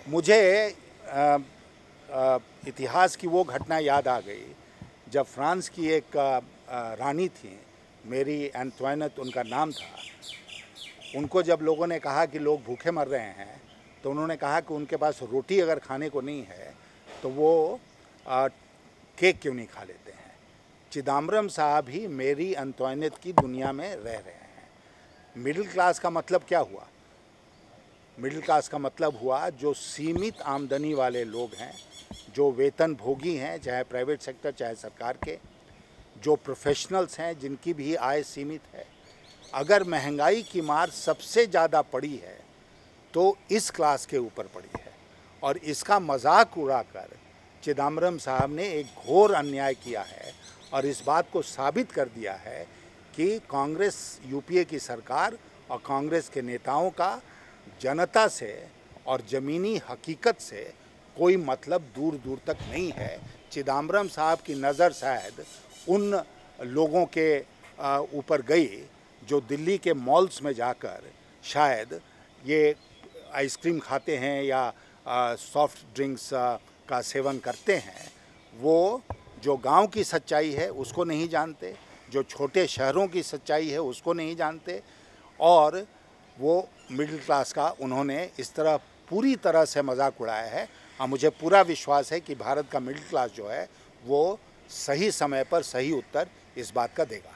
मुझे इतिहास की वो घटना याद आ गई जब फ्रांस की एक रानी थी, मेरी एंटवाइनेट उनका नाम था। उनको जब लोगों ने कहा कि लोग भूखे मर रहे हैं, तो उन्होंने कहा कि उनके पास रोटी अगर खाने को नहीं है तो वो केक क्यों नहीं खा लेते हैं। चिदम्बरम साहब ही मेरी एंटवाइनेट की दुनिया में रह रहे हैं। मिडिल क्लास का मतलब क्या हुआ? मिडिल क्लास का मतलब हुआ जो सीमित आमदनी वाले लोग हैं, जो वेतन भोगी हैं, चाहे प्राइवेट सेक्टर चाहे सरकार के, जो प्रोफेशनल्स हैं जिनकी भी आय सीमित है। अगर महंगाई की मार सबसे ज़्यादा पड़ी है तो इस क्लास के ऊपर पड़ी है, और इसका मजाक उड़ाकर चिदम्बरम साहब ने एक घोर अन्याय किया है और इस बात को साबित कर दिया है कि कांग्रेस, यूपीए की सरकार और कांग्रेस के नेताओं का जनता से और ज़मीनी हकीकत से कोई मतलब दूर दूर तक नहीं है। चिदम्बरम साहब की नज़र शायद उन लोगों के ऊपर गई जो दिल्ली के मॉल्स में जाकर शायद ये आइसक्रीम खाते हैं या सॉफ्ट ड्रिंक्स का सेवन करते हैं। वो जो गांव की सच्चाई है उसको नहीं जानते, जो छोटे शहरों की सच्चाई है उसको नहीं जानते, और वो मिडिल क्लास का उन्होंने इस तरह पूरी तरह से मजाक उड़ाया है। और मुझे पूरा विश्वास है कि भारत का मिडिल क्लास जो है वो सही समय पर सही उत्तर इस बात का देगा।